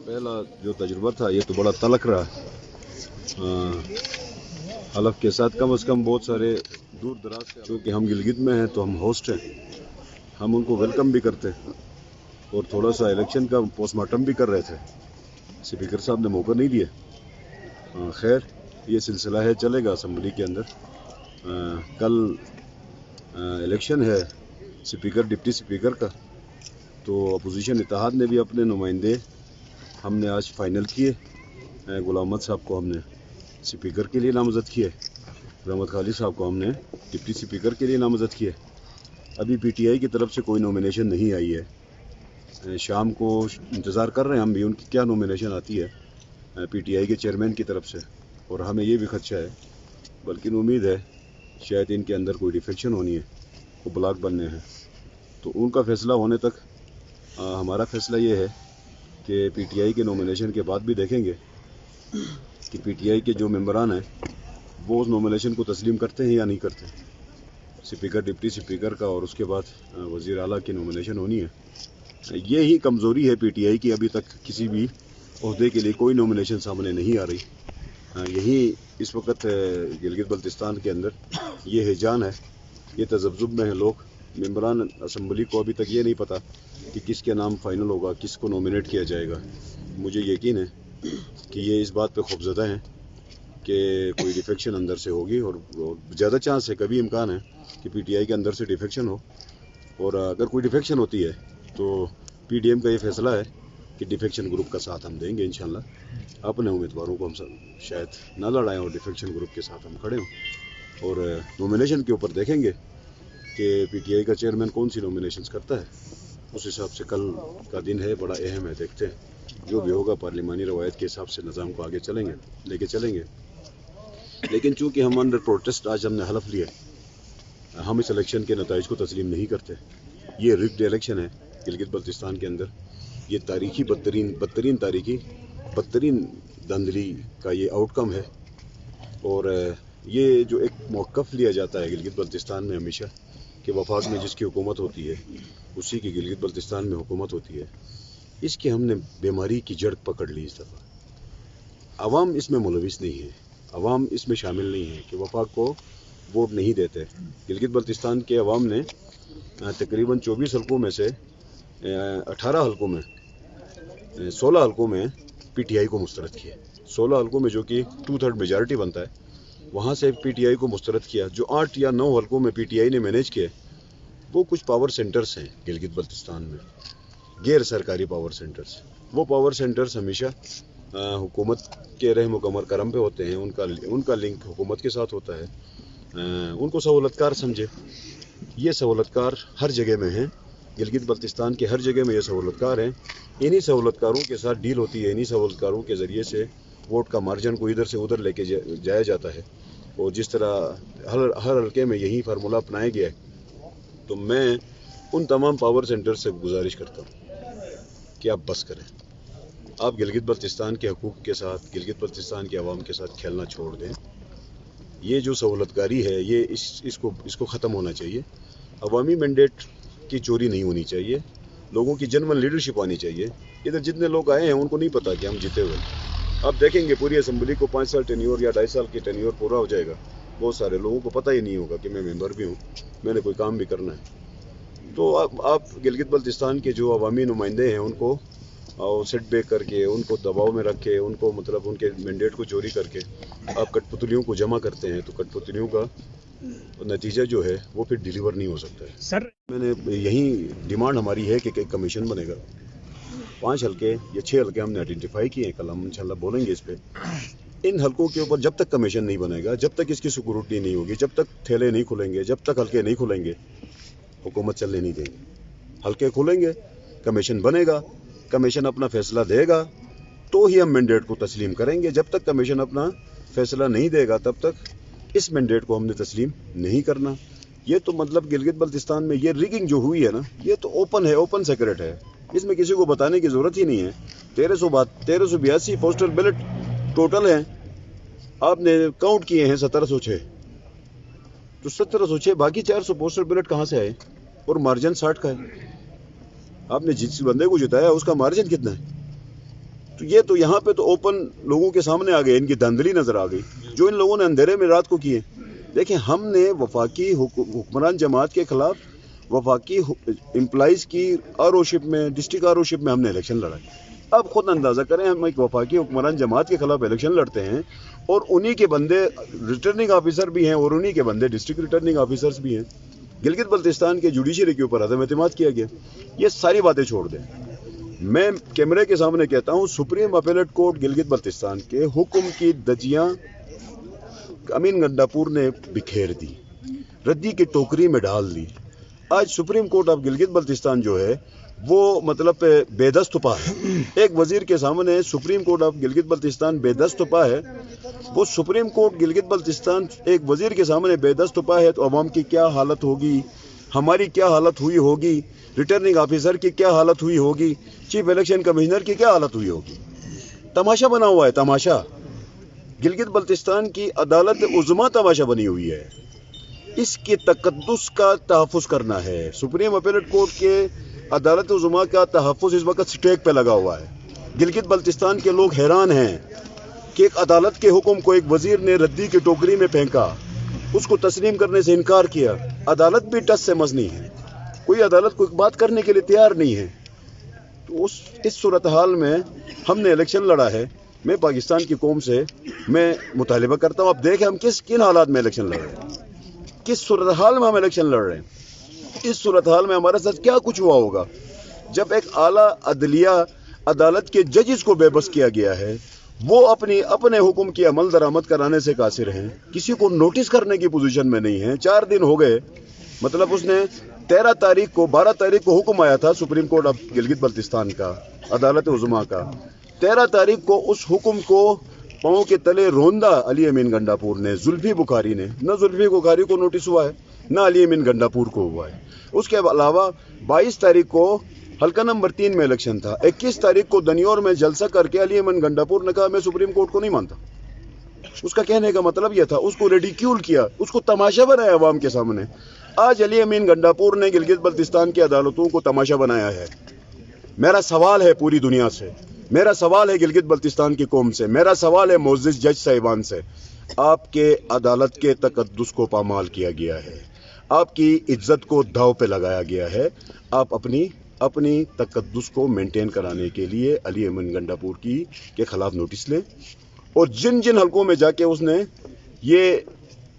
पहला जो तजुर्बा था ये तो बड़ा तलख रहा। हलफ के साथ कम से कम बहुत सारे दूर दराज से, क्योंकि हम गिलगित में हैं तो हम होस्ट हैं, हम उनको वेलकम भी करते हैं और थोड़ा सा इलेक्शन का पोस्टमार्टम भी कर रहे थे। स्पीकर साहब ने मौका नहीं दिया। खैर ये सिलसिला है, चलेगा असम्बली के अंदर। कल इलेक्शन है स्पीकर डिप्टी स्पीकर का, तो अपोजिशन इत्तेहाद ने भी अपने नुमाइंदे हमने आज फाइनल किए। गुलाम अहमद साहब को हमने स्पीकर के लिए नामज़द किए, रहमत खालिद साहब को हमने डिप्टी स्पीकर के लिए नामज़द किए। अभी पीटीआई की तरफ से कोई नॉमिनेशन नहीं आई है। शाम को इंतज़ार कर रहे हैं हम भी उनकी क्या नॉमिनेशन आती है पीटीआई के चेयरमैन की तरफ से, और हमें ये भी खदशा है, बल्कि उम्मीद है शायद इनके अंदर कोई डिफेक्शन होनी है, वो ब्लॉक बनने हैं। तो उनका फ़ैसला होने तक हमारा फ़ैसला ये है कि पीटीआई के नॉमिनेशन के बाद भी देखेंगे कि पीटीआई के जो मेंबरान हैं वो उस नॉमिनेशन को तस्लीम करते हैं या नहीं करते। स्पीकर डिप्टी स्पीकर का और उसके बाद वज़ीर आला की नॉमिनेशन होनी है। ये ही कमज़ोरी है पीटीआई की, अभी तक किसी भी ओहदे के लिए कोई नॉमिनेशन सामने नहीं आ रही। यही इस वक्त गिलगित बल्तिस्तान के अंदर ये हिजान है, ये तज़ब्ज़ुब में है लोग। मेंबरान असम्बली को अभी तक ये नहीं पता कि किसके नाम फ़ाइनल होगा, किसको नॉमिनेट किया जाएगा। मुझे यकीन है कि ये इस बात पे खौफज़दा हैं कि कोई डिफेक्शन अंदर से होगी, और ज़्यादा चांस है, कभी इम्कान है कि पीटीआई के अंदर से डिफेक्शन हो। और अगर कोई डिफेक्शन होती है तो पीडीएम का ये फैसला है कि डिफेक्शन ग्रुप का साथ हम देंगे इंशाल्लाह। अपने उम्मीदवारों को हम सब शायद ना लड़ाएं और डिफेक्शन ग्रुप के साथ हम खड़े हों। और नॉमिनेशन के ऊपर देखेंगे कि पीटीआई का चेयरमैन कौन सी नॉमिनेशंस करता है, उस हिसाब से कल का दिन है, बड़ा अहम है। देखते हैं जो भी होगा, पार्लिमानी रवायत के हिसाब से निज़ाम को आगे लेके चलेंगे। लेकिन चूँकि हम अंडर प्रोटेस्ट आज हमने हलफ लिया, हम इस इलेक्शन के नताइज को तस्लीम नहीं करते। ये रिग्ड इलेक्शन है गिलगित बल्तिस्तान के अंदर, ये तारीखी बदतरीन धांधली का ये आउटकम है। और ये जो एक मौक़िफ़ लिया जाता है गिलगित बल्तिस्तान में हमेशा कि वफाक में जिसकी हुकूमत होती है उसी की गिलगित बल्तिस्तान में हुकूमत होती है, इसकी हमने बीमारी की जड़ पकड़ ली इस दफ़ा। अवाम इसमें मुलविस नहीं है, अवाम इसमें शामिल नहीं है कि वफाक को वोट नहीं देते। गिलगित बल्तिस्तान के अवाम ने तकरीबन 24 हल्कों में से 18 हल्कों में 16 हल्कों में पीटीआई को मुस्तरद किया। 16 हल्कों में जो कि 2/3 मेजॉरिटी बनता है, वहाँ से पीटीआई को मुस्तरद किया। जो 8 या 9 हल्कों में पीटीआई ने मैनेज किए, वो कुछ पावर सेंटर्स हैं गिलगित बल्तिस्तान में, गैर सरकारी पावर सेंटर्स। वो पावर सेंटर्स हमेशा हुकूमत के रहम करम पे होते हैं, उनका लिंक हुकूमत के साथ होता है। उनको सहूलतकार समझे। ये सहूलतकार हर जगह में हैं, गिलगित बल्तिस्तान के हर जगह में ये सहूलतकार हैं। इन्हीं सहूलतकारों के साथ डील होती है, इन्हीं सहूलतकारों के ज़रिए से वोट का मार्जिन को इधर से उधर लेके जाया जाता है। और जिस तरह हर हल्के में यही फार्मूला अपनाया गया है, तो मैं उन तमाम पावर सेंटर से गुजारिश करता हूँ कि आप बस करें। आप गिलगित बल्तिस्तान के हकूक़ के साथ, गिलगित बल्तिस्तान के अवाम के साथ खेलना छोड़ दें। ये जो सहूलतकारी है, ये इसको ख़त्म होना चाहिए। अवामी मैंडेट की चोरी नहीं होनी चाहिए, लोगों की जेन्युइन लीडरशिप आनी चाहिए। इधर जितने लोग आए हैं उनको नहीं पता कि हम जीते हुए। आप देखेंगे पूरी असम्बली को 5 साल टेन्योर या 2.5 साल की टेन्योर पूरा हो जाएगा, बहुत सारे लोगों को पता ही नहीं होगा कि मैं मेंबर भी हूँ, मैंने कोई काम भी करना है। तो आप गिलगित बल्तिस्तान के जो अवामी नुमाइंदे हैं उनको सेट बैक करके, उनको दबाव में रख के, उनको मतलब उनके मैंडेट को चोरी करके आप कठपुतलियों को जमा करते हैं, तो कठपुतलियों का नतीजा जो है वो फिर डिलीवर नहीं हो सकता है। सर मैंने यही डिमांड हमारी है कि एक कमीशन बनेगा। 5 हल्के या 6 हल्के हमने आइडेंटिफाई किए हैं, कल हम इंशाल्लाह बोलेंगे इस पे। इन हल्कों के ऊपर जब तक कमीशन नहीं बनेगा, जब तक इसकी सिक्योरिटी नहीं होगी, जब तक थैले नहीं खुलेंगे, जब तक हल्के नहीं खुलेंगे, हुकूमत चलने नहीं देंगे। हल्के खुलेंगे, कमीशन बनेगा, कमीशन अपना फैसला देगा, तो ही हम मैंडेट को तस्लीम करेंगे। जब तक कमीशन अपना फैसला नहीं देगा, तब तक इस मैंडेट को हमने तस्लीम नहीं करना। یہ تو مطلب گلگت بلتستان میں یہ ریگنگ جو ہوئی ہے نا، یہ تو اوپن ہے، اوپن سیکرٹ ہے، اس میں کسی کو بتانے کی ضرورت ہی نہیں ہے۔ 1382 پوسٹل بیلٹ ٹوٹل ہیں، آپ نے کاؤنٹ کیے ہیں 1706، تو 1706 باقی 400 پوسٹل بیلٹ کہاں سے آئے؟ اور مارجن 60 کا ہے، آپ نے جس بندے کو جتایا اس کا مارجن کتنا ہے؟ تو یہ تو یہاں پہ تو اوپن لوگوں کے سامنے آ گئے، ان کی دھاندلی نظر آ گئی جو ان لوگوں نے اندھیرے میں رات کو کیے۔ دیکھیں، ہم نے وفاقی حکمران جماعت کے خلاف وفاقی امپلائیز کی آر او شپ میں، ڈسٹرکٹ آر او شپ میں ہم نے الیکشن لڑائی۔ اب خود اندازہ کریں، ہم ایک وفاقی حکمران جماعت کے خلاف الیکشن لڑتے ہیں اور انہی کے بندے ریٹرننگ آفیسر بھی ہیں اور انہی کے بندے ڈسٹرکٹ ریٹرننگ آفیسرز بھی ہیں۔ گلگت بلتستان کے جوڈیشری کے اوپر عدم اعتماد کیا گیا۔ یہ ساری باتیں چھوڑ دیں، میں کیمرے کے سامنے کہتا ہوں، supreme appellate court Gilgit Baltistan کے حکم کی دجیاں امین گنڈاپور نے بکھیر دی، ردی کی ٹوکری میں ڈال دی۔ آج supreme court of Gilgit Baltistan جو ہے وہ مطلب بے دست پا ہے۔ ایک وزیر کے سامنے supreme court of Gilgit Baltistan بے دست پا ہے، وہ سپریم کورٹ گلگت بلتستان ایک وزیر کے سامنے بے دست پا ہے تو عوام کی کیا حالت ہوگی، ہماری کیا حالت ہوئی ہوگی، ریٹرننگ آفیسر کی کیا حالت ہوئی ہوگی، چیف الیکشن کمشنر کی کیا حالت ہوئی ہوگی۔ تماشا بنا ہوا ہے، تماشا۔ گلگت بلتستان کی عدالت عظمیٰ تماشا بنی ہوئی ہے، اس کے تقدس کا تحفظ کرنا ہے۔ سپریم اپیلیٹ کورٹ کے عدالت عظمیٰ کا تحفظ اس وقت سٹیک پہ لگا ہوا ہے۔ گلگت بلتستان کے لوگ حیران ہیں کہ ایک عدالت کے حکم کو ایک وزیر نے ردی کی ٹوکری میں پھینکا، اس کو تسلیم کرنے سے انکار کیا۔ عدالت بھی ٹس سے مس نہیں ہے، کوئی عدالت کو ایک بات کرنے کے لیے تیار نہیں ہے۔ تو اس صورتحال میں ہم نے الیکشن لڑا ہے۔ میں پاکستان کی قوم سے میں مطالبہ کرتا ہوں، اب دیکھیں ہم کن حالات میں الیکشن لڑ رہے ہیں، کس صورتحال میں ہم الیکشن لڑ رہے ہیں۔ اس صورتحال میں ہمارے ساتھ کیا کچھ ہوا ہوگا جب ایک اعلیٰ عدلیہ عدالت کے ججز کو بے بس کیا گیا ہے، وہ اپنے حکم کی عمل درآمد کرانے سے قاصر ہیں، کسی کو نوٹس کرنے کی پوزیشن میں نہیں ہیں۔ 4 دن ہو گئے، مطلب اس نے 12 تاریخ کو حکم آیا تھا supreme court of Gilgit Baltistan کا، عدالت عظمیٰ کا۔ 13 تاریخ کو اس حکم کو پاؤں کے تلے روندا علی امین گنڈاپور نے، زلفی بخاری نے۔ نہ زلفی بخاری کو نوٹس ہوا ہے، نہ علی امین گنڈاپور کو ہوا ہے۔ اس کے علاوہ 22 تاریخ کو حلقہ نمبر 3 میں الیکشن تھا۔ 21 تاریخ کو دنیور میں جلسہ کر کے علی امین گنڈاپور نے کہا میں سپریم کورٹ کو نہیں مانتا۔ اس کا کہنے کا مطلب یہ تھا، اس کو ریڈیکیول کیا، اس کو تماشا بنایا عوام کے سامنے۔ آج علی امین گنڈاپور نے گلگت بلتستان کی عدالتوں کو تماشا بنایا ہے۔ میرا سوال ہے پوری دنیا سے، میرا سوال ہے گلگت بلتستان کی قوم سے، میرا سوال ہے معزز جج صاحبان سے، آپ کے عدالت کے تقدس کو پامال کیا گیا ہے، آپ کی عزت کو داؤ پہ لگایا گیا ہے۔ آپ اپنی تقدس کو مینٹین کرانے کے لیے علی امین گنڈاپور کے خلاف نوٹس لیں، اور جن حلقوں میں جا کے اس نے یہ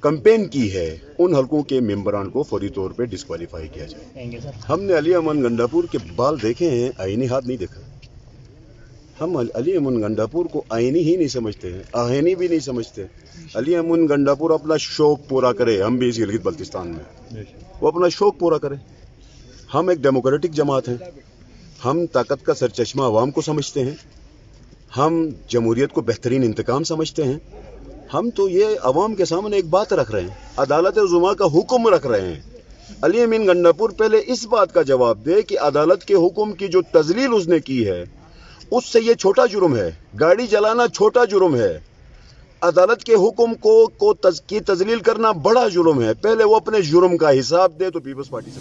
کمپین کی ہے ان حلقوں کے ممبران کو فوری طور پہ ڈسکوالیفائی کیا جائے۔ ہم نے علی امین گنڈاپور کے بال دیکھے ہیں، آئینی ہاتھ نہیں دیکھا۔ ہم علی امین گنڈاپور کو آئینی ہی نہیں سمجھتے ہیں، آہینی بھی نہیں سمجھتے۔ علی امین گنڈاپور اپنا شوق پورا کرے، ہم بھی اس گلگت بلتستان میں وہ اپنا شوق پورا کرے۔ ہم ایک ڈیموکریٹک جماعت ہیں، ہم طاقت کا سرچشمہ عوام کو سمجھتے ہیں، ہم جمہوریت کو بہترین انتقام سمجھتے ہیں۔ ہم تو یہ عوام کے سامنے ایک بات رکھ رہے ہیں، عدالت عظمیٰ کا حکم رکھ رہے ہیں۔ علی امین گنڈاپور پہلے اس بات کا جواب دے کہ عدالت کے حکم کی جو تذلیل اس نے کی ہے اس سے یہ چھوٹا جرم ہے، گاڑی چلانا چھوٹا جرم ہے، عدالت کے حکم کی تذلیل کرنا بڑا جرم ہے۔ پہلے وہ اپنے جرم کا حساب دے تو پیپلز پارٹی سے